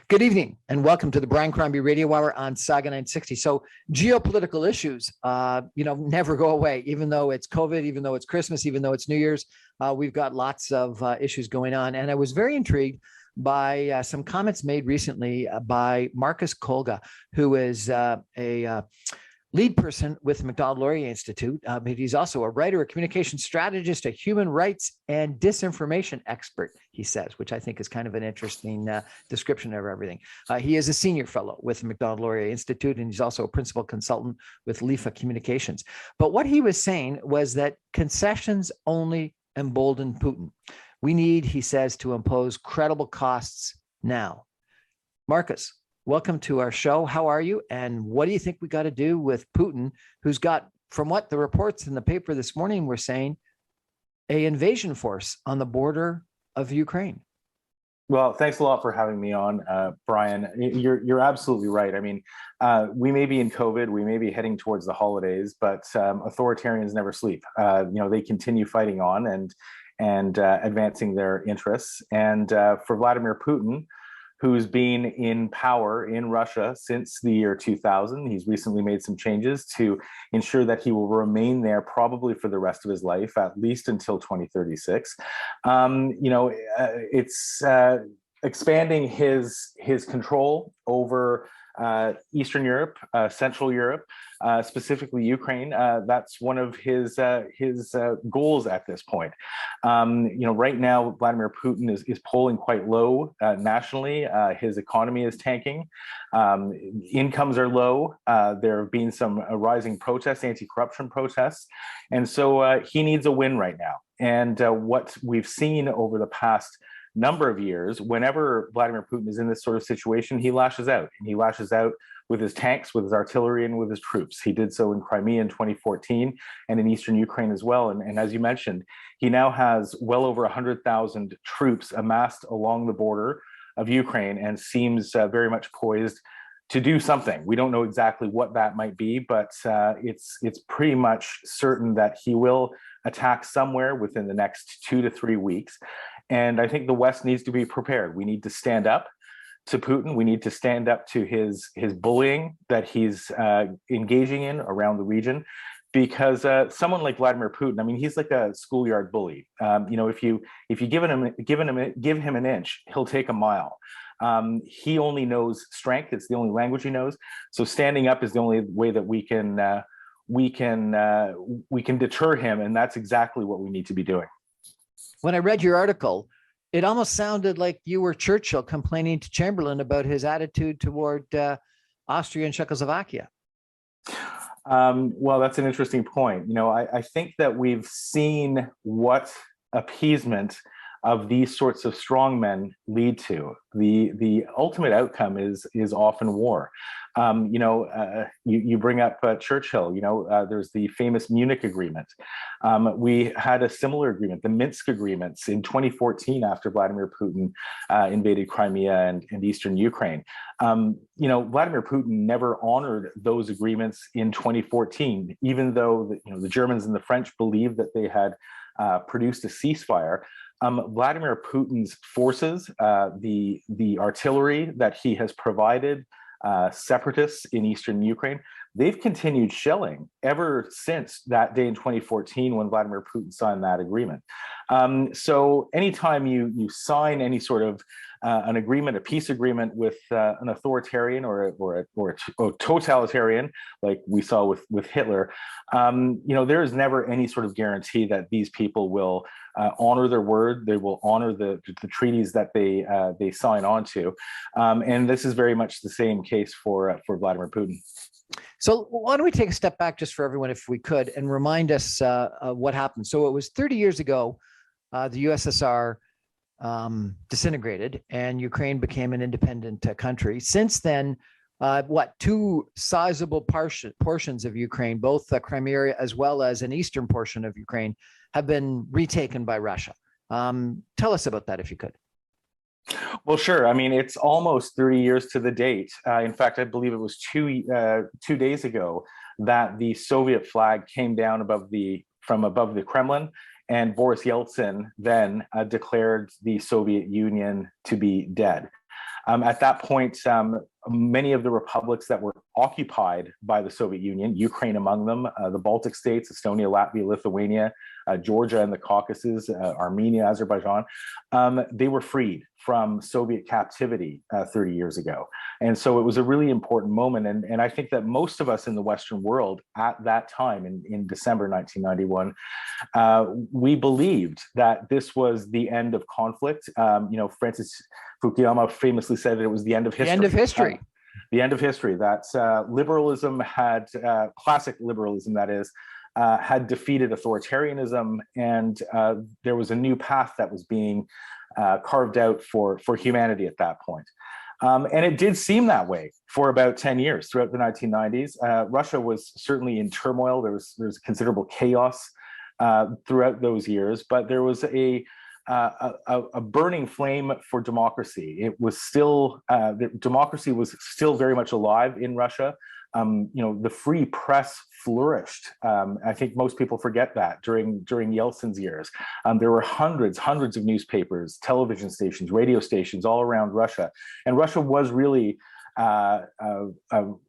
Good evening and welcome to the Brian Crombie Radio Hour on Saga 960. So geopolitical issues, never go away, even though it's COVID, even though it's Christmas, even though it's New Year's, we've got lots of issues going on. And I was very intrigued by some comments made recently by Marcus Kolga, who is a lead person with the Macdonald-Laurier Institute. But he's also a writer, a communication strategist, a human rights and disinformation expert, he says, which I think is kind of an interesting description of everything. He is a senior fellow with the Macdonald-Laurier Institute, and he's also a principal consultant with LIFA Communications. But what he was saying was that concessions only embolden Putin. We need, he says, to impose credible costs now. Marcus, welcome to our show. How are you? And what do you think we got to do with Putin, who's got, from what the reports in the paper this morning were saying, an invasion force on the border of Ukraine? Well, thanks a lot for having me on, Brian. You're absolutely right. I mean, we may be in COVID, we may be heading towards the holidays, but authoritarians never sleep. They continue fighting on and advancing their interests. And for Vladimir Putin, who's been in power in Russia since the year 2000. He's recently made some changes to ensure that he will remain there probably for the rest of his life, at least until 2036. It's expanding his control over Eastern Europe, Central Europe, specifically Ukraine. That's one of his goals at this point. Right now, Vladimir Putin is polling quite low nationally. His economy is tanking. Incomes are low. There have been some rising protests, anti-corruption protests. And so he needs a win right now. And what we've seen over the past number of years, whenever Vladimir Putin is in this sort of situation, he lashes out. And he lashes out with his tanks, with his artillery, and with his troops. He did so in Crimea in 2014 and in Eastern Ukraine as well. And as you mentioned, he now has well over 100,000 troops amassed along the border of Ukraine and seems very much poised to do something. We don't know exactly what that might be, but it's pretty much certain that he will attack somewhere within the next 2 to 3 weeks. And I think the West needs to be prepared. We need to stand up to Putin. We need to stand up to his bullying that he's engaging in around the region, because someone like Vladimir Putin, I mean, he's like a schoolyard bully. If you give him an inch, he'll take a mile. He only knows strength. It's the only language he knows. So standing up is the only way that we can deter him, and that's exactly what we need to be doing. When I read your article, it almost sounded like you were Churchill complaining to Chamberlain about his attitude toward Austria and Czechoslovakia. Well, that's an interesting point. I think that we've seen what appeasement of these sorts of strongmen lead to. The ultimate outcome is often war. You bring up Churchill. There's the famous Munich Agreement. We had a similar agreement, the Minsk Agreements, in 2014 after Vladimir Putin invaded Crimea and Eastern Ukraine. Vladimir Putin never honored those agreements in 2014, even though the Germans and the French believed that they had produced a ceasefire. Vladimir Putin's forces, the artillery that he has provided separatists in Eastern Ukraine, they've continued shelling ever since that day in 2014 when Vladimir Putin signed that agreement. So anytime you sign any sort of an agreement, a peace agreement with an authoritarian or a totalitarian, like we saw with Hitler, there is never any sort of guarantee that these people will honor their word. They will honor the treaties that they sign on to, and this is very much the same case for Vladimir Putin. So why don't we take a step back just for everyone, if we could, and remind us what happened. So it was 30 years ago, the USSR disintegrated and Ukraine became an independent country. Since then, two sizable portions of Ukraine, both Crimea as well as an eastern portion of Ukraine, have been retaken by Russia. Tell us about that, if you could. Well, sure. I mean, it's almost 30 years to the date. In fact, I believe it was 2 days ago that the Soviet flag came down from above the Kremlin, and Boris Yeltsin then declared the Soviet Union to be dead. At that point, many of the republics that were occupied by the Soviet Union, Ukraine among them, the Baltic states, Estonia, Latvia, Lithuania, Georgia and the Caucasus, Armenia, Azerbaijan, they were freed from Soviet captivity 30 years ago. And so it was a really important moment. And I think that most of us in the Western world at that time, in December 1991, we believed that this was the end of conflict. Francis Fukuyama famously said that it was the end of history. The end of history. The end of history. That liberalism had, classic liberalism that is, had defeated authoritarianism, and there was a new path that was being carved out for humanity at that point. And it did seem that way for about 10 years throughout the 1990s. Russia was certainly in turmoil. There was considerable chaos throughout those years, but there was a burning flame for democracy. It was still, democracy was still very much alive in Russia. The free press flourished. I think most people forget that during Yeltsin's years. There were hundreds of newspapers, television stations, radio stations all around Russia. And Russia was really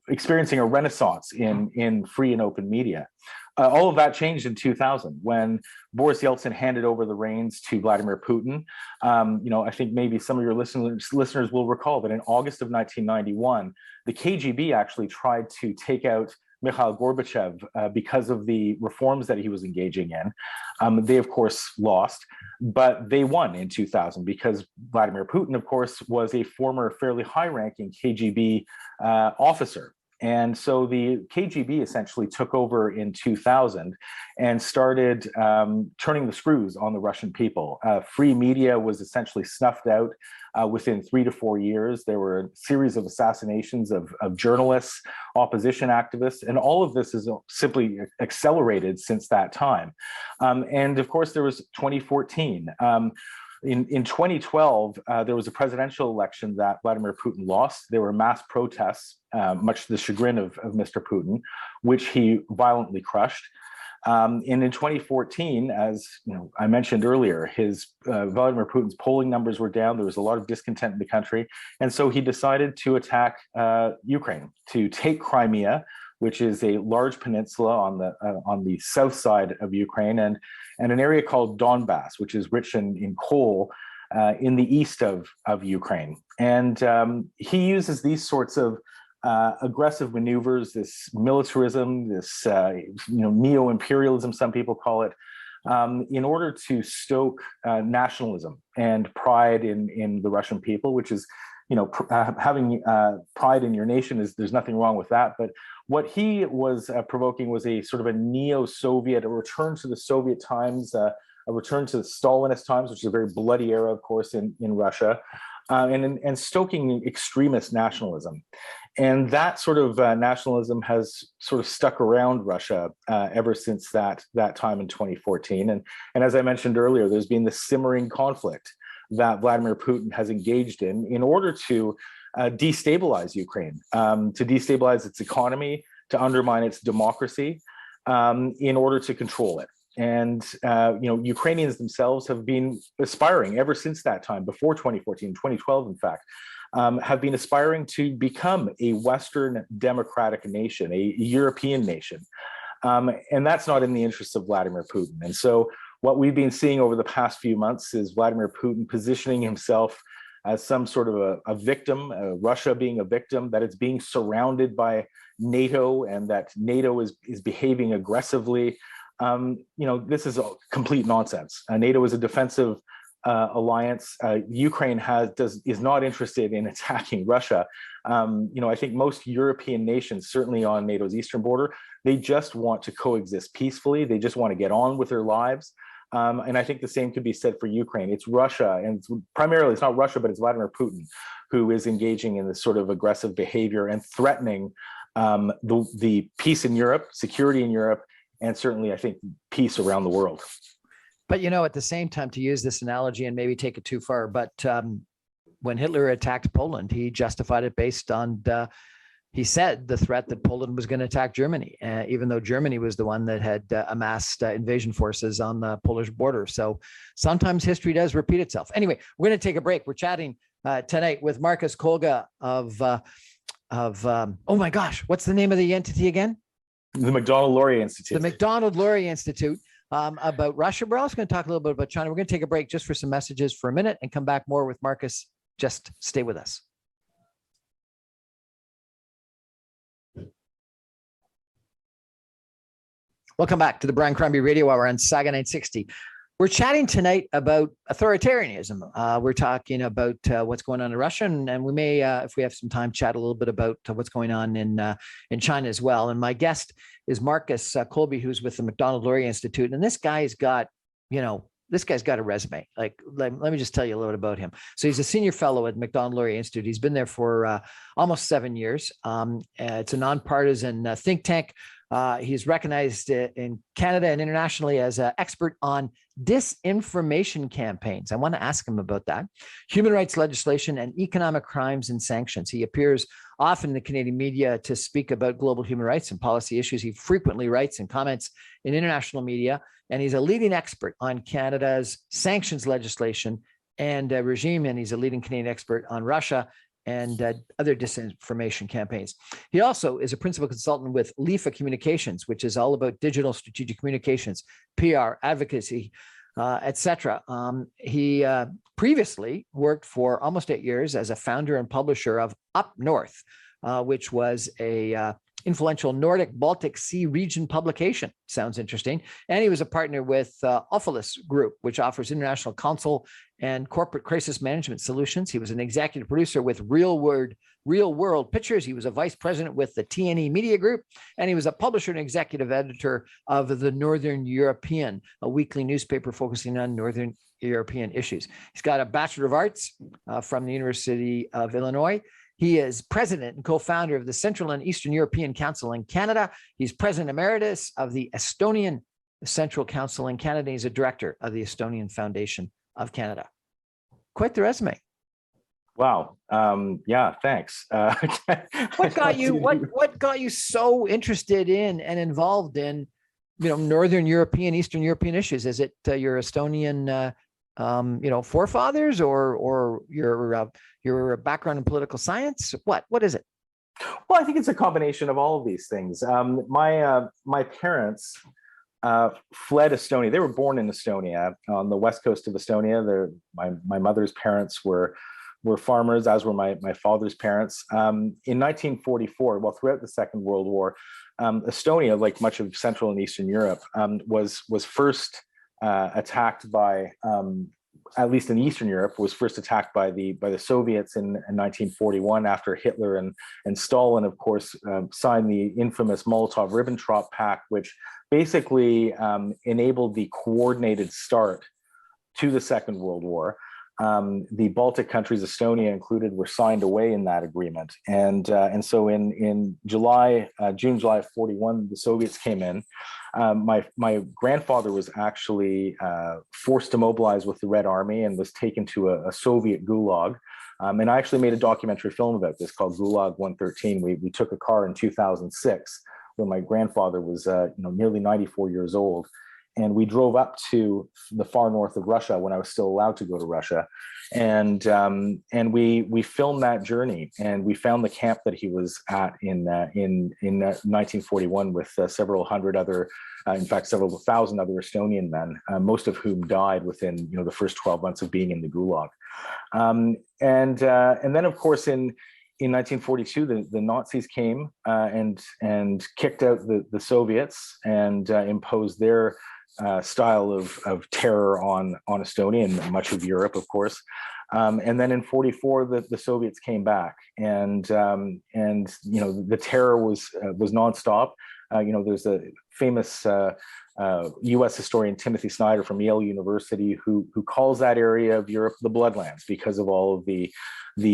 experiencing a renaissance in free and open media. All of that changed in 2000 when Boris Yeltsin handed over the reins to Vladimir Putin. I think maybe some of your listeners will recall that in August of 1991, the KGB actually tried to take out Mikhail Gorbachev because of the reforms that he was engaging in. They, of course, lost, but they won in 2000 because Vladimir Putin, of course, was a former fairly high-ranking KGB officer. And so the KGB essentially took over in 2000 and started turning the screws on the Russian people. Free media was essentially snuffed out within 3 to 4 years. There were a series of assassinations of journalists, opposition activists, and all of this is simply accelerated since that time. And of course, there was 2014. In 2012, there was a presidential election that Vladimir Putin lost. There were mass protests, much to the chagrin of Mr. Putin, which he violently crushed. And in 2014, as I mentioned earlier, Vladimir Putin's polling numbers were down. There was a lot of discontent in the country, and so he decided to attack Ukraine, to take Crimea, which is a large peninsula on the south side of Ukraine, and an area called Donbass, which is rich in coal in the east of Ukraine. And he uses these sorts of aggressive maneuvers, this militarism, this neo-imperialism, some people call it, in order to stoke nationalism and pride in the Russian people, which is, having pride in your nation there's nothing wrong with that. But what he was provoking was a sort of a neo-Soviet, a return to the Soviet times, a return to the Stalinist times, which is a very bloody era, of course, in Russia, and stoking extremist nationalism. And that sort of nationalism has sort of stuck around Russia ever since that time in 2014. And as I mentioned earlier, there's been this simmering conflict that Vladimir Putin has engaged in order to destabilize Ukraine, to destabilize its economy, to undermine its democracy, in order to control it. And Ukrainians themselves have been aspiring ever since that time, before 2014, 2012, in fact, have been aspiring to become a Western democratic nation, a European nation. And that's not in the interests of Vladimir Putin. And so what we've been seeing over the past few months is Vladimir Putin positioning himself as some sort of a victim, Russia being a victim, that it's being surrounded by NATO and that NATO is behaving aggressively. This is a complete nonsense. NATO is a defensive alliance. Ukraine is not interested in attacking Russia. I think most European nations, certainly on NATO's eastern border, they just want to coexist peacefully. They just want to get on with their lives. And I think the same could be said for Ukraine. It's Russia, and primarily it's not Russia, but it's Vladimir Putin who is engaging in this sort of aggressive behavior and threatening the peace in Europe, security in Europe, and certainly, I think, peace around the world. But, at the same time, to use this analogy and maybe take it too far, but when Hitler attacked Poland, he justified it based on, he said, the threat that Poland was going to attack Germany, even though Germany was the one that had amassed invasion forces on the Polish border. So sometimes history does repeat itself. Anyway, we're going to take a break. We're chatting tonight with Marcus Kolga of oh my gosh, what's the name of the entity again? The Macdonald-Laurier Institute. The Macdonald-Laurier Institute, about Russia. We're also going to talk a little bit about China. We're going to take a break just for some messages for a minute and come back more with Marcus. Just stay with us. Welcome back to the Brian Crombie Radio Hour on Saga 960. We're chatting tonight about authoritarianism. We're talking about what's going on in Russia, and we may, if we have some time, chat a little bit about what's going on in China as well. And my guest is Marcus Kolga, who's with the Macdonald-Laurier Institute. And this guy's got, this guy's got a resume. Let me just tell you a little bit about him. So he's a senior fellow at Macdonald-Laurier Institute. He's been there for almost 7 years. It's a nonpartisan think tank. He's recognized in Canada and internationally as an expert on disinformation campaigns. I want to ask him about that. Human rights legislation and economic crimes and sanctions. He appears often in the Canadian media to speak about global human rights and policy issues. He frequently writes and comments in international media, and he's a leading expert on Canada's sanctions legislation and regime, and he's a leading Canadian expert on Russia and other disinformation campaigns. He also is a principal consultant with LIFA Communications, which is all about digital strategic communications, PR, advocacy, etc. He previously worked for almost 8 years as a founder and publisher of Up North, which was a influential Nordic Baltic Sea region publication. Sounds interesting. And he was a partner with Ophelis Group, which offers international counsel and corporate crisis management solutions. He was an executive producer with Real World Pictures. He was a vice president with the TNE Media Group, and he was a publisher and executive editor of the Northern European, a weekly newspaper focusing on Northern European issues. He's got a Bachelor of Arts from the University of Illinois. He is president and co-founder of the Central and Eastern European Council in Canada. He's president emeritus of the Estonian Central Council in Canada. He's a director of the Estonian Foundation of Canada. Quite the resume. Wow. Yeah, thanks. What got you so interested in and involved in, Northern European, Eastern European issues? Is it your Estonian forefathers or your background in political science? What is it? Well, I think it's a combination of all of these things. My parents fled Estonia. They were born in Estonia, on the west coast of Estonia. My mother's parents were farmers, as were my father's parents. In 1944, well, throughout the Second World War, Estonia, like much of Central and Eastern Europe, was first attacked by, at least in Eastern Europe, was first attacked by the Soviets in 1941 after Hitler and Stalin, of course, signed the infamous Molotov-Ribbentrop Pact, which basically enabled the coordinated start to the Second World War. The Baltic countries, Estonia included, were signed away in that agreement, and so in June, July of 41, the Soviets came in. My grandfather was actually forced to mobilize with the Red Army and was taken to a Soviet gulag. And I actually made a documentary film about this called Gulag 113. We took a car in 2006 when my grandfather was nearly 94 years old. And we drove up to the far north of Russia when I was still allowed to go to Russia, and we filmed that journey. And we found the camp that he was at in 1941 with several hundred other, in fact, several thousand other Estonian men, most of whom died within the first 12 months of being in the Gulag. And then, of course, in 1942, the Nazis came and kicked out the Soviets and imposed their style of terror on Estonia and much of Europe, of course. And then in 44, the Soviets came back, and the terror was nonstop. There's a famous U.S. historian, Timothy Snyder from Yale University, who calls that area of Europe the Bloodlands because of all of the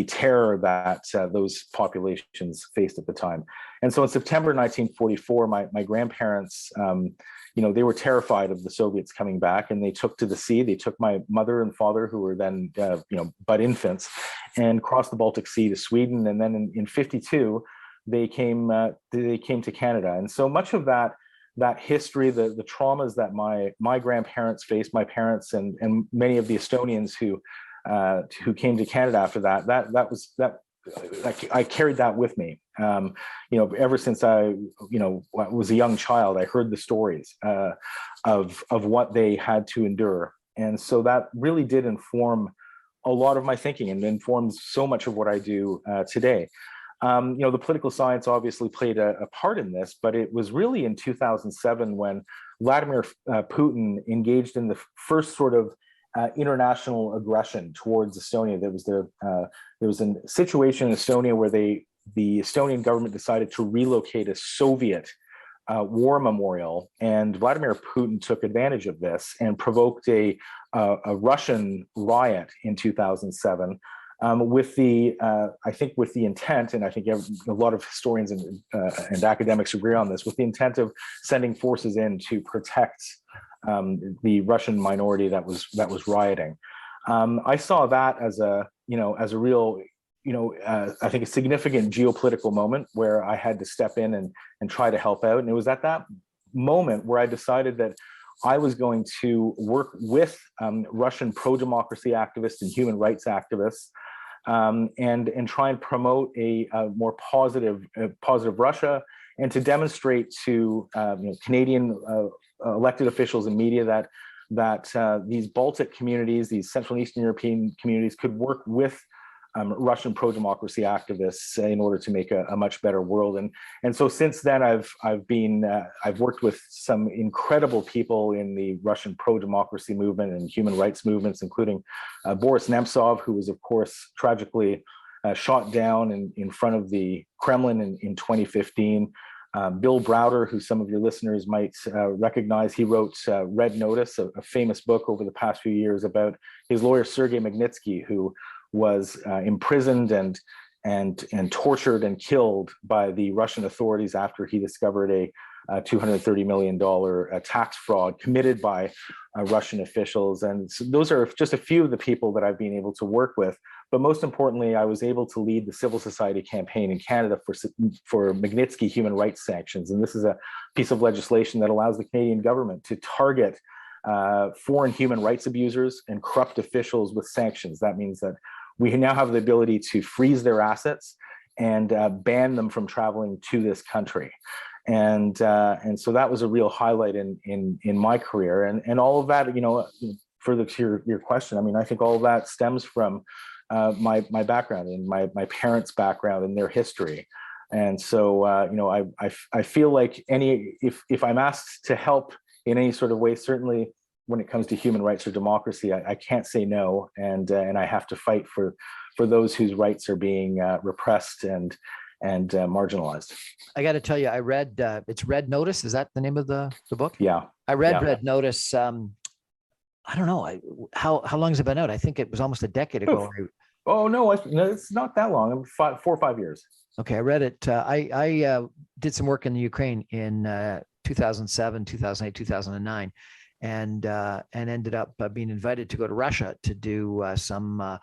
terror that those populations faced at the time. And so in September 1944, my grandparents, they were terrified of the Soviets coming back, and they took to the sea. They took my mother and father, who were then, but infants, and crossed the Baltic Sea to Sweden. And then in 52, they came to Canada. And so much of that history, the traumas that my grandparents faced, my parents and many of the Estonians who who came to Canada after that. I carried that with me. Ever since I was a young child, I heard the stories of what they had to endure, and so that really did inform a lot of my thinking and informs so much of what I do today. The political science obviously played a part in this, but it was really in 2007 when Vladimir Putin engaged in the first sort of international aggression towards Estonia. There was a situation in Estonia where the Estonian government decided to relocate a Soviet war memorial, and Vladimir Putin took advantage of this and provoked a Russian riot in 2007. With the intent, and I think a lot of historians and academics agree on this, with the intent of sending forces in to protect the Russian minority that was rioting. I saw that as a real, I think a significant geopolitical moment where I had to step in and try to help out. And it was at that moment where I decided that I was going to work with Russian pro-democracy activists and human rights activists, and try and promote a more positive Russia, and to demonstrate to Canadian elected officials and media that these Baltic communities, these Central and Eastern European communities, could work with Russian pro-democracy activists in order to make a much better world. And so since then, I've worked with some incredible people in the Russian pro-democracy movement and human rights movements, including Boris Nemtsov, who was, of course, tragically shot down in front of the Kremlin in 2015. Bill Browder, who some of your listeners might recognize, he wrote Red Notice, a famous book over the past few years about his lawyer Sergei Magnitsky, who was imprisoned and tortured and killed by the Russian authorities after he discovered a $230 million tax fraud committed by Russian officials. And so those are just a few of the people that I've been able to work with. But most importantly, I was able to lead the civil society campaign in Canada for Magnitsky human rights sanctions. And this is a piece of legislation that allows the Canadian government to target foreign human rights abusers and corrupt officials with sanctions. That means that we now have the ability to freeze their assets and ban them from traveling to this country. And so that was a real highlight in my career. And all of that, further to your question, I mean, I think all of that stems from my background and my parents' background and their history. And so, I feel like if I'm asked to help in any sort of way, certainly when it comes to human rights or democracy, I can't say no, and I have to fight for those whose rights are being repressed and marginalized. I got to tell you, I read it's Red Notice. Is that the name of the book? Yeah, I read Red Notice. I don't know how long has it been out? I think it was almost a decade ago. Oh no, it's not that long. 4 or 5 years. Okay, I read it. I did some work in the Ukraine in 2007, 2008, 2009. And ended up being invited to go to Russia to do some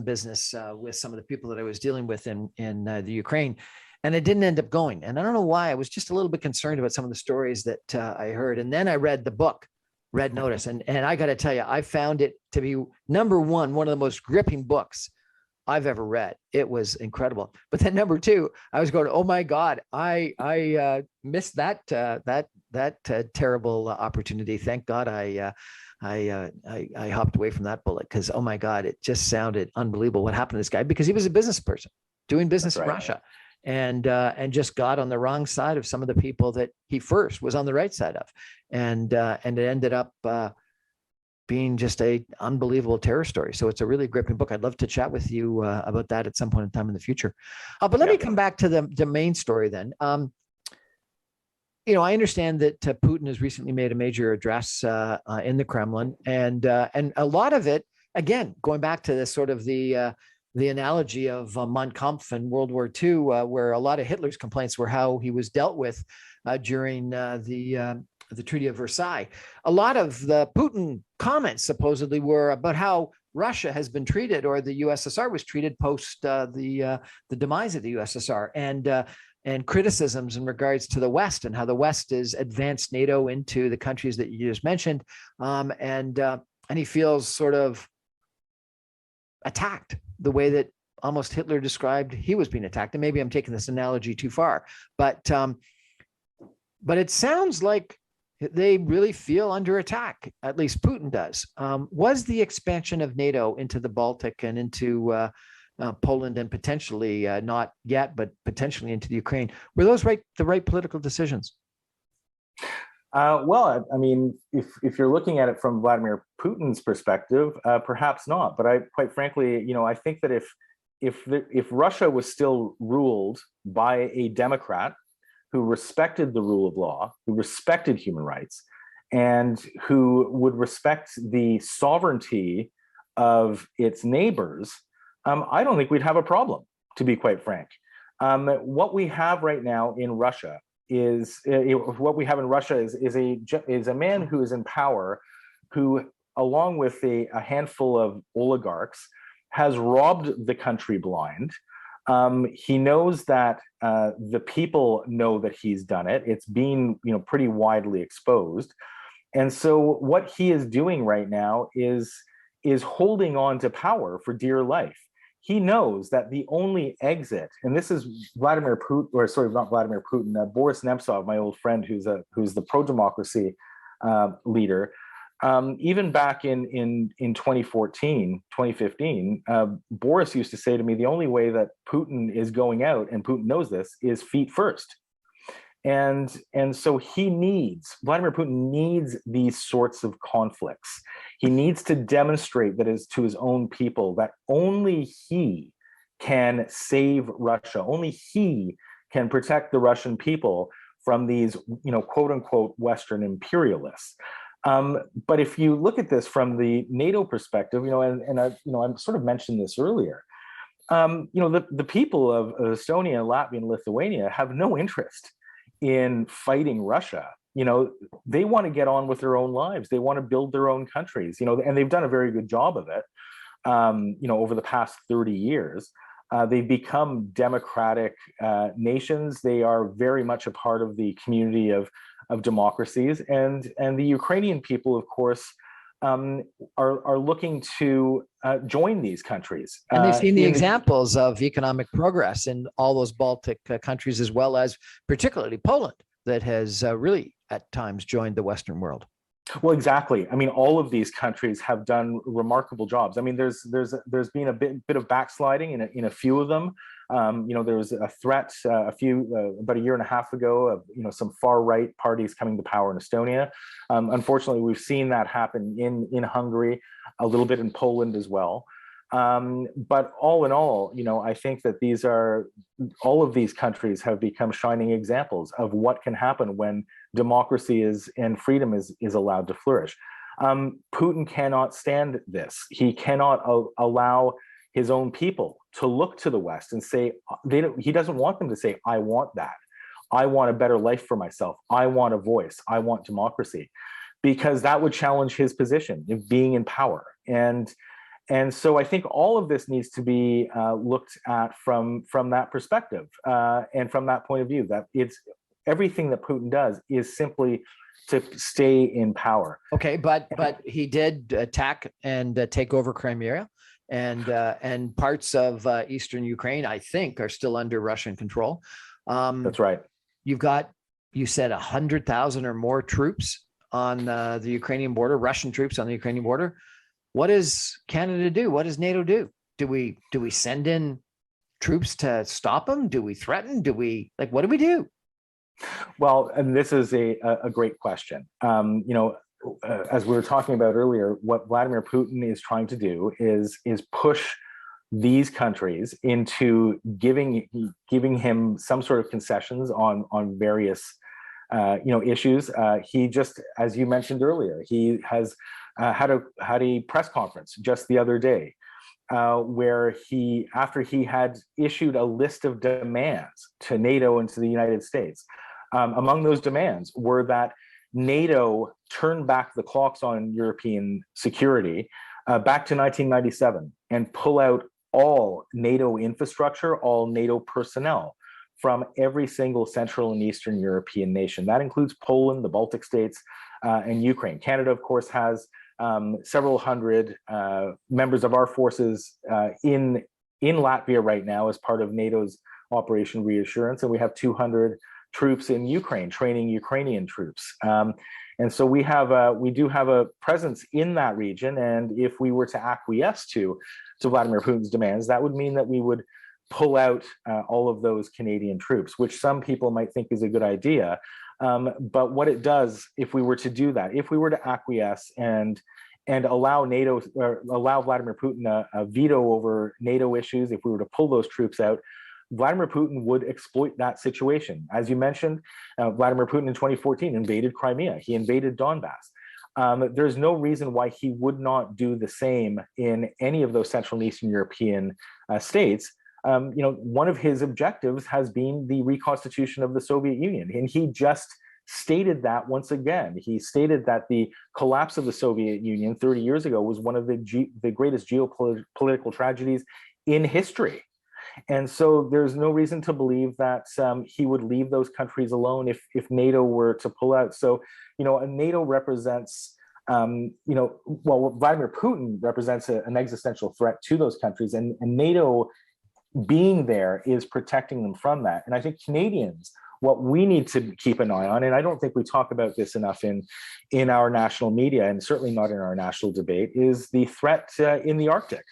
business with some of the people that I was dealing with in the Ukraine, and I didn't end up going. And I don't know why. I was just a little bit concerned about some of the stories that I heard. And then I read the book, Red Notice, and I got to tell you, I found it to be number one of the most gripping books I've ever read. It was incredible. But then number two, I was going, oh my God, I missed that terrible opportunity. Thank God I hopped away from that bullet, because oh my God, it just sounded unbelievable what happened to this guy, because he was a business person doing business in Russia, and just got on the wrong side of some of the people that he first was on the right side of, and it ended up being just a unbelievable terror story. So it's a really gripping book. I'd love to chat with you about that at some point in time in the future. But let me come back to the main story then. I understand that Putin has recently made a major address in the Kremlin, and a lot of it, again, going back to this sort of the analogy of Mein Kampf in World War II, where a lot of Hitler's complaints were how he was dealt with during the Treaty of Versailles. A lot of the Putin comments supposedly were about how Russia has been treated, or the USSR was treated post the demise of the USSR, and criticisms in regards to the West and how the West is advanced NATO into the countries that you just mentioned, and he feels sort of attacked the way that almost Hitler described he was being attacked. And maybe I'm taking this analogy too far, but it sounds like they really feel under attack. At least Putin does. Was the expansion of NATO into the Baltic and into Poland and potentially not yet, but potentially into the Ukraine, were those the right political decisions? Well, I mean, if you're looking at it from Vladimir Putin's perspective, perhaps not. But quite frankly, I think that if Russia was still ruled by a Democrat who respected the rule of law, who respected human rights, and who would respect the sovereignty of its neighbors, I don't think we'd have a problem, to be quite frank. What we have right now in Russia is a man who is in power, who, along with a handful of oligarchs, has robbed the country blind. He knows that the people know that he's done it. It's been, pretty widely exposed. And so what he is doing right now is holding on to power for dear life. He knows that the only exit, and this is Vladimir Putin, or sorry, not Vladimir Putin, Boris Nemtsov, my old friend, who's the pro-democracy leader. Even back in 2014, 2015, Boris used to say to me, the only way that Putin is going out, and Putin knows this, is feet first. And so Vladimir Putin needs these sorts of conflicts. He needs to demonstrate to his own people that only he can save Russia. Only he can protect the Russian people from these, quote unquote, Western imperialists. But if you look at this from the NATO perspective, and I sort of mentioned this earlier, the people of Estonia, Latvia, and Lithuania have no interest in fighting Russia. They want to get on with their own lives. They want to build their own countries, and they've done a very good job of it, over the past 30 years. They've become democratic nations. They are very much a part of the community of democracies, and the Ukrainian people, of course, are looking to join these countries. And they've seen the examples of economic progress in all those Baltic countries, as well as particularly Poland, that has really at times joined the Western world. Well, exactly. I mean, all of these countries have done remarkable jobs. I mean, there's been a bit of backsliding in a few of them. There was a threat about a year and a half ago of some far right parties coming to power in Estonia. Unfortunately, we've seen that happen in Hungary, a little bit in Poland as well. But all in all, I think that all of these countries have become shining examples of what can happen when democracy and freedom is allowed to flourish. Putin cannot stand this. He cannot allow his own people to look to the West and say, he doesn't want them to say, I want that. I want a better life for myself. I want a voice. I want democracy, because that would challenge his position of being in power. And so I think all of this needs to be looked at from that perspective, and from that point of view, that it's everything that Putin does is simply to stay in power. Okay, but he did attack and take over Crimea, and parts of eastern Ukraine, I think, are still under Russian control. That's right. You said 100,000 or more troops on the Ukrainian border, Russian troops on the Ukrainian border. What does Canada do? What does NATO do? Do we send in troops to stop them? Do we threaten? What do we do? Well, and this is a great question. As we were talking about earlier, what Vladimir Putin is trying to do is push these countries into giving him some sort of concessions on various issues. He just, as you mentioned earlier, he has had a press conference just the other day, where after he had issued a list of demands to NATO and to the United States, among those demands were that NATO turn back the clocks on European security back to 1997 and pull out all NATO infrastructure, all NATO personnel from every single Central and Eastern European nation. That includes Poland, the Baltic states, and Ukraine. Canada, of course, has several hundred members of our forces in Latvia right now as part of NATO's Operation Reassurance, and we have 200 troops in Ukraine training Ukrainian troops. And so we do have a presence in that region. And if we were to acquiesce to Vladimir Putin's demands, that would mean that we would pull out all of those Canadian troops, which some people might think is a good idea. But what it does, if we were to do that, if we were to acquiesce and allow NATO, or allow Vladimir Putin a veto over NATO issues, if we were to pull those troops out, Vladimir Putin would exploit that situation. As you mentioned, Vladimir Putin in 2014 invaded Crimea. He invaded Donbass. There's no reason why he would not do the same in any of those Central and Eastern European states. One of his objectives has been the reconstitution of the Soviet Union, and he just stated that once again. He stated that the collapse of the Soviet Union 30 years ago was one of the greatest geopolitical tragedies in history. And so there's no reason to believe that he would leave those countries alone if NATO were to pull out. So, NATO represents, Vladimir Putin represents an existential threat to those countries, and NATO being there is protecting them from that. And I think Canadians, what we need to keep an eye on, and I don't think we talk about this enough in our national media, and certainly not in our national debate, is the threat in the Arctic.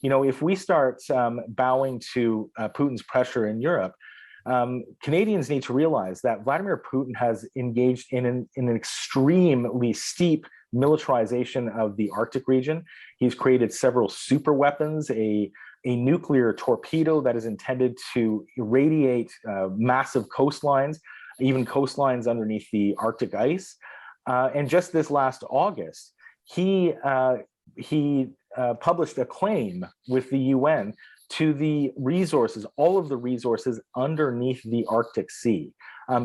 If we start bowing to Putin's pressure in Europe, Canadians need to realize that Vladimir Putin has engaged in an extremely steep militarization of the Arctic region. He's created several super weapons, a nuclear torpedo that is intended to irradiate massive coastlines, even coastlines underneath the Arctic ice. And just this last August, he published a claim with the UN to the resources, all of the resources underneath the Arctic Sea.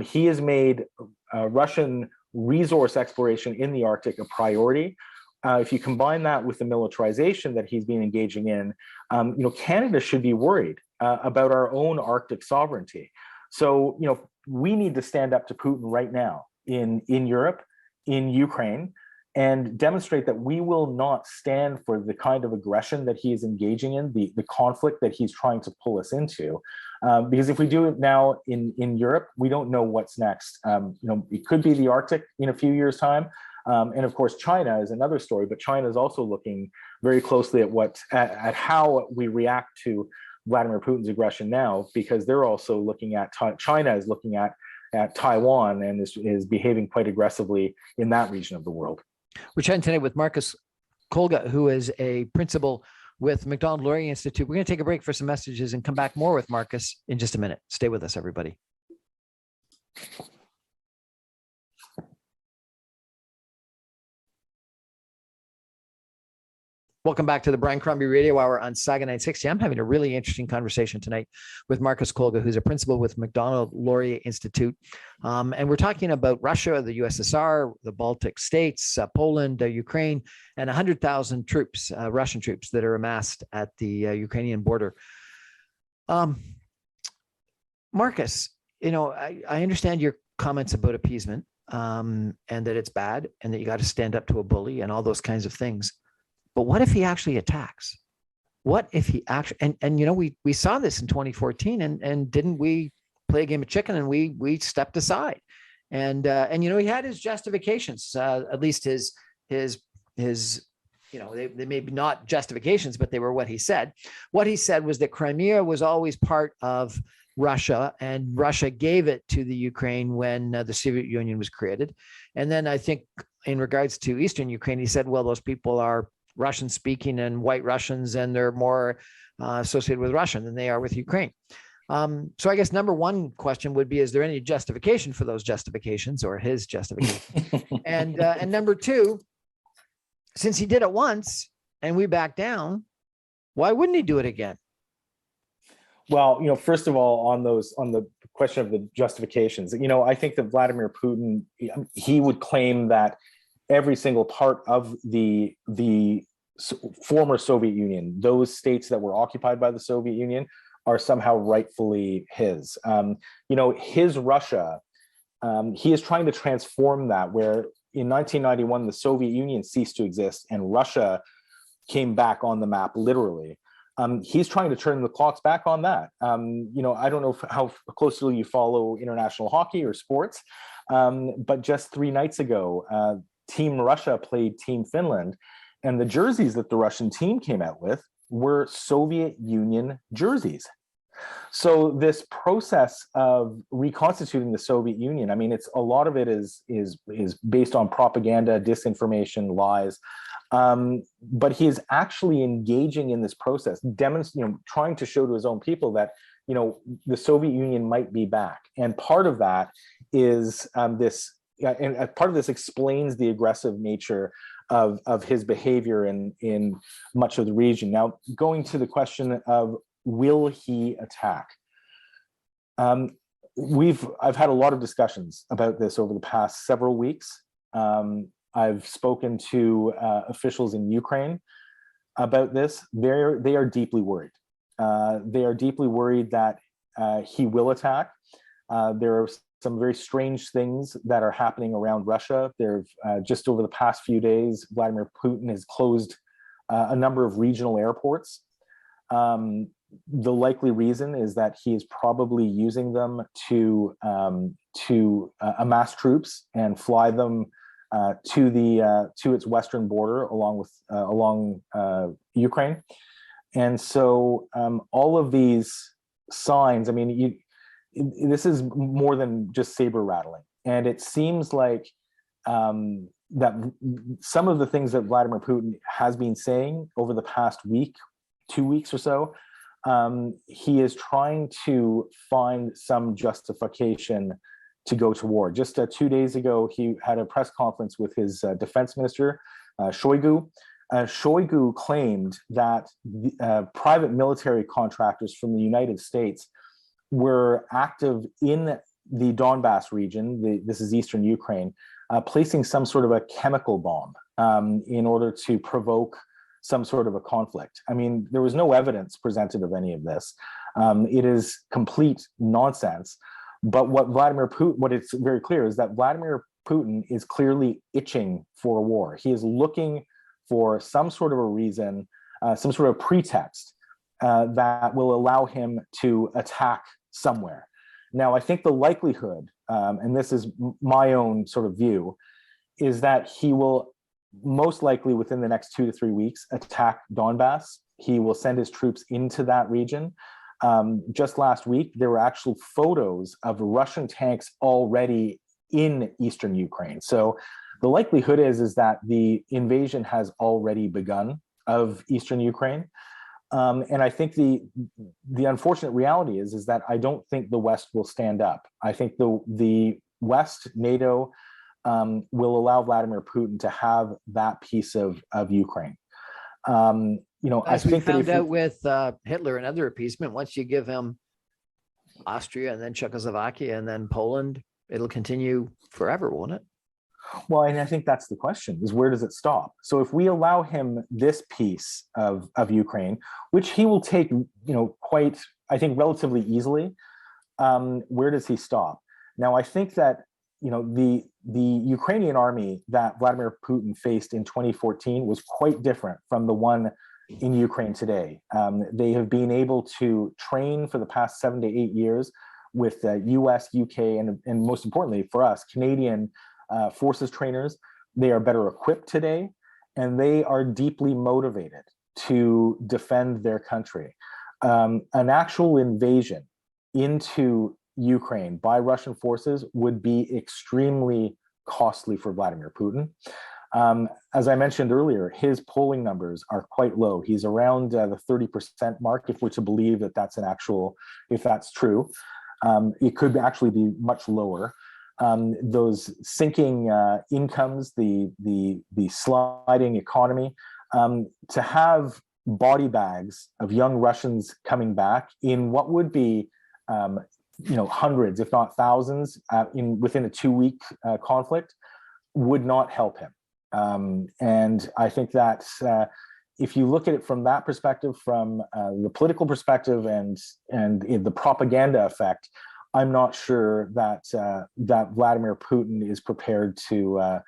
He has made Russian resource exploration in the Arctic a priority. If you combine that with the militarization that he's been engaging in, Canada should be worried about our own Arctic sovereignty. So, we need to stand up to Putin right now in Europe, in Ukraine, and demonstrate that we will not stand for the kind of aggression that he is engaging in, the conflict that he's trying to pull us into. Because if we do it now in Europe, we don't know what's next. It could be the Arctic in a few years' time. And of course, China is another story, but China is also looking very closely at how we react to Vladimir Putin's aggression now, because they're also looking at, China is looking at Taiwan and is behaving quite aggressively in that region of the world. We're chatting today with Marcus Kolga, who is a principal with Macdonald-Laurier Institute. We're going to take a break for some messages and come back more with Marcus in just a minute. Stay with us, everybody. Welcome back to the Brian Crombie Radio Hour on Saga 960. I'm having a really interesting conversation tonight with Marcus Kolga, who's a principal with Macdonald-Laurier Institute. And we're talking about Russia, the USSR, the Baltic states, Poland, Ukraine, and 100,000 troops, Russian troops that are amassed at the Ukrainian border. Marcus, I understand your comments about appeasement and that it's bad and that you got to stand up to a bully and all those kinds of things. But what if he actually attacks? What if he actually, and we saw this in 2014 and didn't we play a game of chicken and we stepped aside and he had his justifications, at least his they may be not justifications, but they were what he said. What he said was that Crimea was always part of Russia and Russia gave it to the Ukraine when the Soviet Union was created. And then I think in regards to Eastern Ukraine, he said, well, those people are Russian speaking and white Russians, and they're more associated with Russia than they are with Ukraine. So I guess number one question would be, is there any justification for those justifications or his justification? and number two, since he did it once and we backed down, why wouldn't he do it again? Well, first of all, on the question of the justifications, I think that Vladimir Putin, he would claim that every single part of the former Soviet Union, those states that were occupied by the Soviet Union, are somehow rightfully his. His Russia, he is trying to transform that, where in 1991, the Soviet Union ceased to exist and Russia came back on the map, literally. He's trying to turn the clocks back on that. I don't know how closely you follow international hockey or sports, but just 3 nights ago, Team Russia played Team Finland, and the jerseys that the Russian team came out with were Soviet Union jerseys. So this process of reconstituting the Soviet Union, I mean, a lot of it is based on propaganda, disinformation, lies. But he is actually engaging in this process, trying to show to his own people that the Soviet Union might be back. And part of that is this. And part of this explains the aggressive nature of his behavior in much of the region. Now, going to the question of will he attack? I've had a lot of discussions about this over the past several weeks. I've spoken to officials in Ukraine about this. They are deeply worried. They are deeply worried that he will attack. There are some very strange things that are happening around Russia. Just over the past few days, Vladimir Putin has closed a number of regional airports. The likely reason is that he is probably using them to amass troops and fly them to its western border along Ukraine. And so all of these signs, I mean, this is more than just saber rattling. And it seems like that some of the things that Vladimir Putin has been saying over the past week, 2 weeks or so, he is trying to find some justification to go to war. Just 2 days ago, he had a press conference with his defense minister, Shoigu. Shoigu claimed that private military contractors from the United States were active in the Donbass region, this is eastern Ukraine, placing some sort of a chemical bomb in order to provoke some sort of a conflict. I mean, there was no evidence presented of any of this. It is complete nonsense. But what it's very clear is that Vladimir Putin is clearly itching for a war. He is looking for some sort of a reason, some sort of pretext that will allow him to attack somewhere. Now, I think the likelihood, and this is my own sort of view, is that he will most likely within the next 2 to 3 weeks attack Donbass. He will send his troops into that region. Just last week, there were actual photos of Russian tanks already in eastern Ukraine. So the likelihood is that the invasion has already begun of eastern Ukraine. And I think the unfortunate reality is that I don't think the West will stand up. I think the West, NATO, will allow Vladimir Putin to have that piece of Ukraine. As we found out with Hitler and other appeasement, once you give him Austria and then Czechoslovakia and then Poland, it'll continue forever, won't it? Well, and I think that's the question, is where does it stop? So if we allow him this piece of Ukraine, which he will take, quite, I think, relatively easily, where does he stop? Now, I think that, the Ukrainian army that Vladimir Putin faced in 2014 was quite different from the one in Ukraine today. They have been able to train for the past 7 to 8 years with US, UK, and most importantly for us, Canadian forces trainers. They are better equipped today, and they are deeply motivated to defend their country. An actual invasion into Ukraine by Russian forces would be extremely costly for Vladimir Putin. As I mentioned earlier, his polling numbers are quite low. He's around the 30% mark, if we're to believe that if that's true. It could actually be much lower. Those sinking incomes, the sliding economy, to have body bags of young Russians coming back in what would be, hundreds, if not thousands, within a 2-week conflict, would not help him. And I think that if you look at it from that perspective, from the political perspective and the propaganda effect, I'm not sure that that Vladimir Putin is prepared to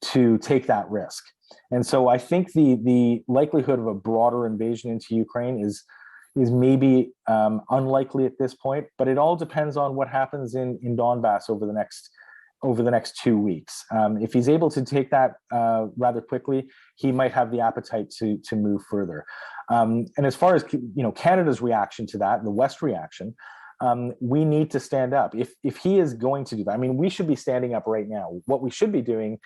to take that risk. And so I think the likelihood of a broader invasion into Ukraine is maybe unlikely at this point, but it all depends on what happens in Donbass over the next 2 weeks. If he's able to take that rather quickly, he might have the appetite to move further. And as far as Canada's reaction to that, the West reaction, we need to stand up. If he is going to do that, I mean, we should be standing up right now. What we should be doing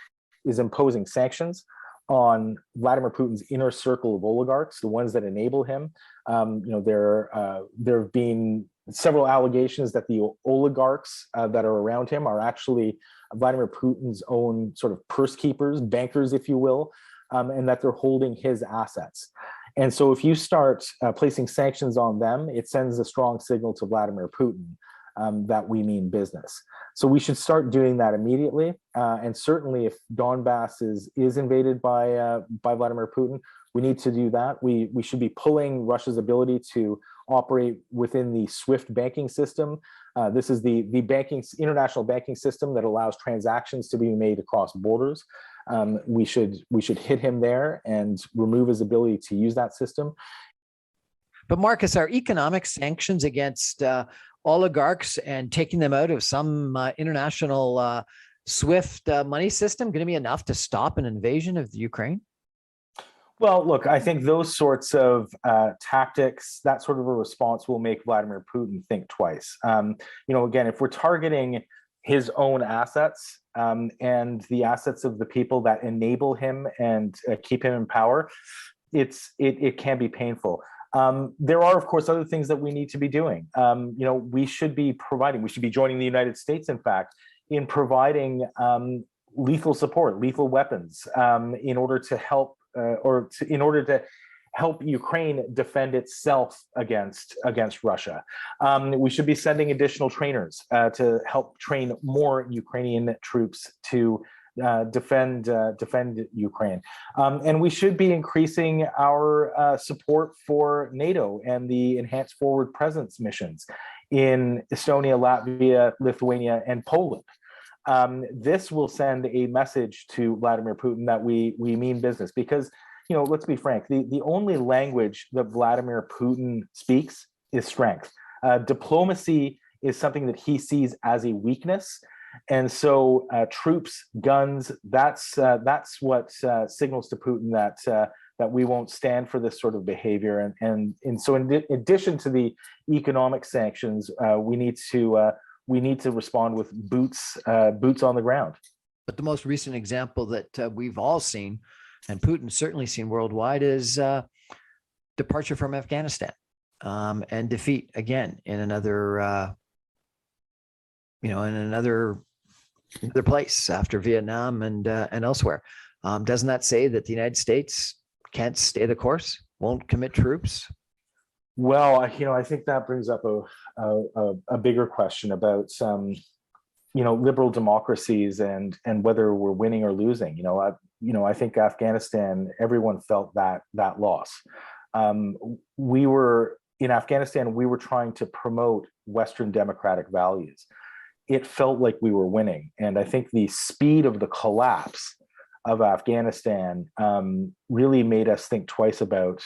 is imposing sanctions on Vladimir Putin's inner circle of oligarchs, the ones that enable him. There have been several allegations that the oligarchs that are around him are actually Vladimir Putin's own sort of purse keepers, bankers, if you will, and that they're holding his assets. And so if you start placing sanctions on them, it sends a strong signal to Vladimir Putin that we mean business. So we should start doing that immediately. And certainly if Donbass is invaded by Vladimir Putin, we need to do that. We should be pulling Russia's ability to operate within the SWIFT banking system. This is the international banking system that allows transactions to be made across borders. We should hit him there and remove his ability to use that system. But Marcus, are economic sanctions against oligarchs and taking them out of some international SWIFT money system going to be enough to stop an invasion of the Ukraine? Well, look, I think those sorts of tactics, that sort of a response will make Vladimir Putin think twice. Again, if we're targeting his own assets and the assets of the people that enable him and keep him in power, it can be painful. There are, of course, other things that we need to be doing. We should be joining the United States, in fact, in providing lethal support, lethal weapons, in order to help Ukraine defend itself against Russia. We should be sending additional trainers to help train more Ukrainian troops to defend Ukraine. And we should be increasing our support for NATO and the enhanced forward presence missions in Estonia, Latvia, Lithuania, and Poland. This will send a message to Vladimir Putin that we mean business, because, let's be frank, the only language that Vladimir Putin speaks is strength. Diplomacy is something that he sees as a weakness. And so troops, guns, that's what signals to Putin that we won't stand for this sort of behavior. And so in addition to the economic sanctions, we need to respond with boots on the ground. But the most recent example that we've all seen, and Putin's certainly seen worldwide, is departure from Afghanistan and defeat again in another another place after Vietnam and elsewhere. Doesn't that say that the United States can't stay the course, won't commit troops? Well, I think that brings up a bigger question about liberal democracies and whether we're winning or losing. I think Afghanistan, everyone felt that loss. In Afghanistan, we were trying to promote Western democratic values. It felt like we were winning. And I think the speed of the collapse of Afghanistan really made us think twice about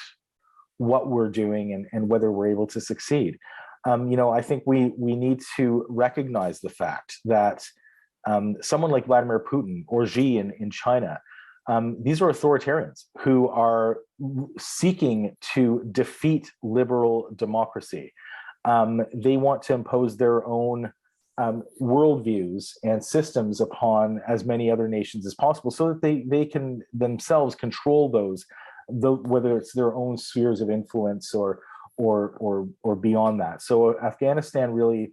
what we're doing and whether we're able to succeed. I think we need to recognize the fact that someone like Vladimir Putin or Xi in China, these are authoritarians who are seeking to defeat liberal democracy. They want to impose their own worldviews and systems upon as many other nations as possible, so that they can themselves control those, whether it's their own spheres of influence or beyond that. So Afghanistan really,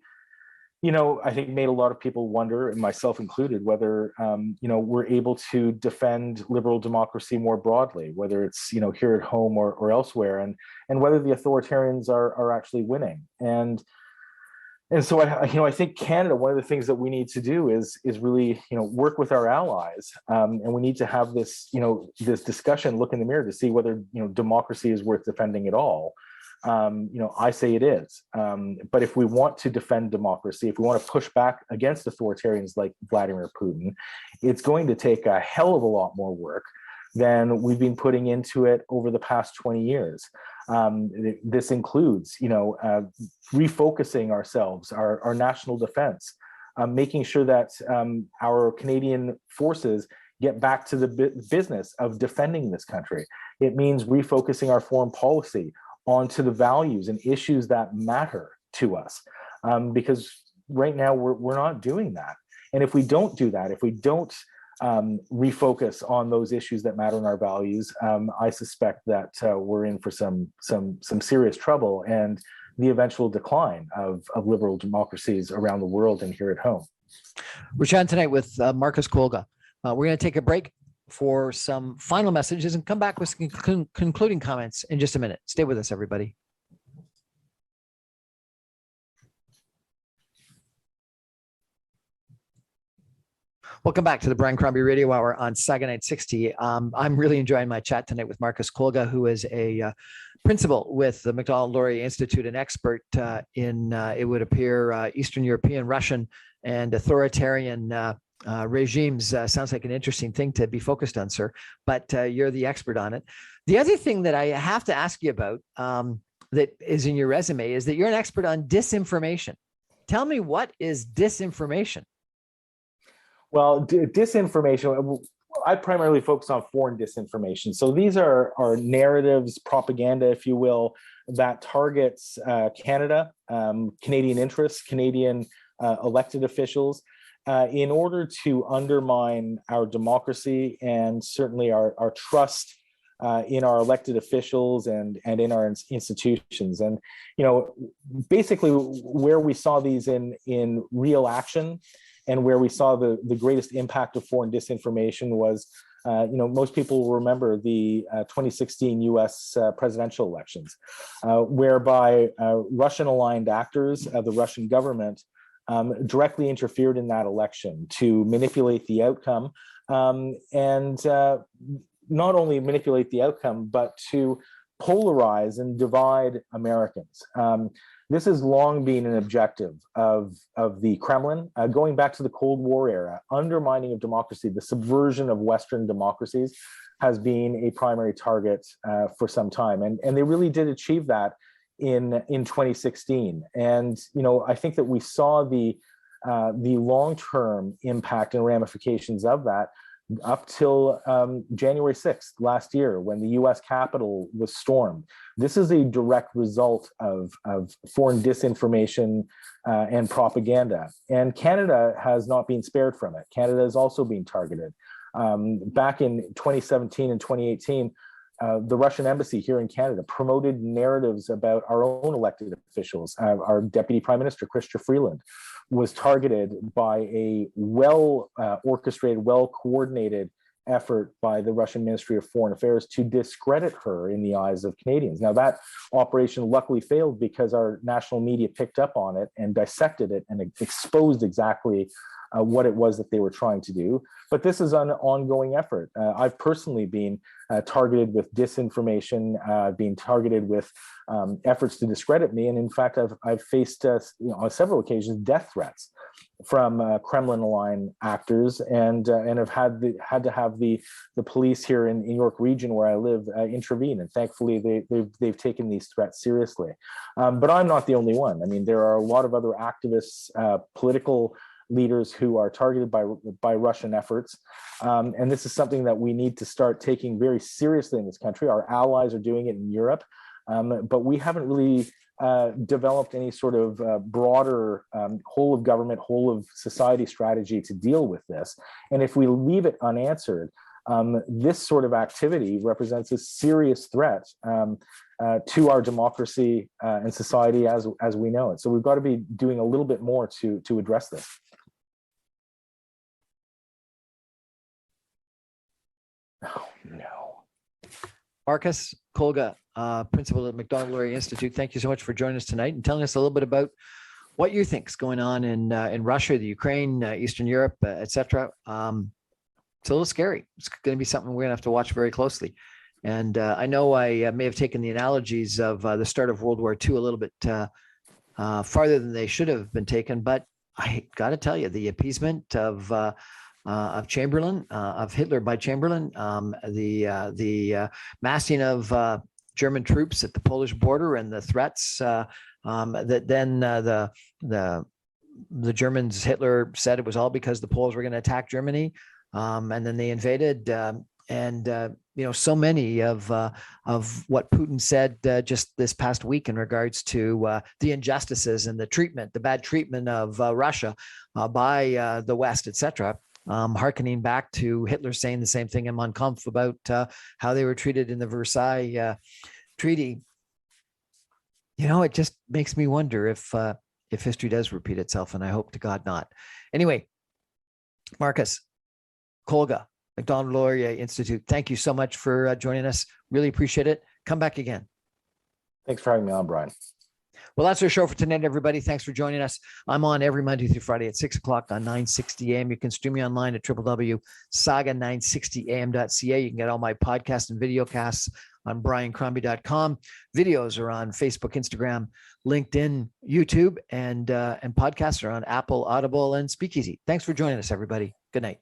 I think made a lot of people wonder, and myself included, whether we're able to defend liberal democracy more broadly, whether it's here at home or elsewhere, and whether the authoritarians are actually winning. And so I think Canada, one of the things that we need to do is really work with our allies, and we need to have this this discussion, look in the mirror to see whether democracy is worth defending at all. I say it is. But if we want to defend democracy, if we want to push back against authoritarians like Vladimir Putin, it's going to take a hell of a lot more work than we've been putting into it over the past 20 years. This includes, refocusing ourselves, our national defense, making sure that our Canadian forces get back to the business of defending this country. It means refocusing our foreign policy onto the values and issues that matter to us, because right now we're not doing that. And if we don't do that, if we don't refocus on those issues that matter in our values, I suspect that we're in for some serious trouble and the eventual decline of liberal democracies around the world and here at home. We're chatting tonight with Marcus Kolga. We're going to take a break for some final messages and come back with some concluding comments in just a minute. Stay with us, everybody. Welcome back to the Brian Crombie Radio Hour on Saga 960. I'm really enjoying my chat tonight with Marcus Kolga, who is a principal with the Macdonald-Laurier Institute, an expert in, it would appear, Eastern European, Russian, and authoritarian regimes. Sounds like an interesting thing to be focused on, sir, but you're the expert on it. The other thing that I have to ask you about that is in your resume is that you're an expert on disinformation. Tell me, what is disinformation? Well, disinformation, I primarily focus on foreign disinformation. So these are narratives, propaganda, if you will, that targets Canada, Canadian interests, Canadian elected officials, in order to undermine our democracy and certainly our trust in our elected officials and in our institutions. And, basically where we saw these in real action and where we saw the greatest impact of foreign disinformation was, most people will remember the 2016 US presidential elections, whereby Russian-aligned actors of the Russian government directly interfered in that election to manipulate the outcome, and not only manipulate the outcome, but to polarize and divide Americans. This has long been an objective of the Kremlin, going back to the Cold War era. Undermining of democracy, the subversion of Western democracies, has been a primary target for some time, and they really did achieve that in 2016. And I think that we saw the long-term impact and ramifications of that up till January 6th last year, when the US Capitol was stormed. This is a direct result of foreign disinformation and propaganda. And Canada has not been spared from it. Canada is also being targeted. Back in 2017 and 2018, the Russian embassy here in Canada promoted narratives about our own elected officials. Our Deputy Prime Minister, Chrystia Freeland, was targeted by a well-orchestrated, well-coordinated effort by the Russian Ministry of Foreign Affairs to discredit her in the eyes of Canadians. Now, that operation luckily failed because our national media picked up on it and dissected it and exposed exactly what it was that they were trying to do. But this is an ongoing effort. I've personally been targeted with disinformation, being targeted with efforts to discredit me. And in fact, I've faced on several occasions death threats from Kremlin-aligned actors, and have had to have the police here in York Region, where I live, intervene. And thankfully, they've taken these threats seriously. But I'm not the only one. I mean, there are a lot of other activists, political leaders who are targeted by Russian efforts. And this is something that we need to start taking very seriously in this country. Our allies are doing it in Europe, but we haven't really developed any sort of broader whole of government, whole of society strategy to deal with this. And if we leave it unanswered, this sort of activity represents a serious threat to our democracy and society as we know it. So we've got to be doing a little bit more to address this. Oh, no. Marcus Kolga, principal at Macdonald-Laurier Institute, thank you so much for joining us tonight and telling us a little bit about what you think is going on in Russia, the Ukraine, Eastern Europe, etc. It's a little scary. It's going to be something we're going to have to watch very closely. And I know I may have taken the analogies of the start of World War II a little bit farther than they should have been taken, but I got to tell you, the appeasement of Chamberlain, of Hitler by Chamberlain, the massing of German troops at the Polish border, and the threats that then the Germans, Hitler said it was all because the Poles were going to attack Germany, and then they invaded. So many of what Putin said just this past week in regards to the injustices and the bad treatment of Russia by the West, etc. Harkening back to Hitler saying the same thing in Mein Kampf about how they were treated in the Versailles Treaty. It just makes me wonder if history does repeat itself, and I hope to God not. Anyway, Marcus, Kolga, MacDonald Laurier Institute, thank you so much for joining us. Really appreciate it. Come back again. Thanks for having me on, Brian. Well, that's our show for tonight, everybody. Thanks for joining us. I'm on every Monday through Friday at 6 o'clock on 960 AM. You can stream me online at www.saga960am.ca. You can get all my podcasts and video casts on briancrombie.com. Videos are on Facebook, Instagram, LinkedIn, YouTube, and podcasts are on Apple, Audible, and Speakeasy. Thanks for joining us, everybody. Good night.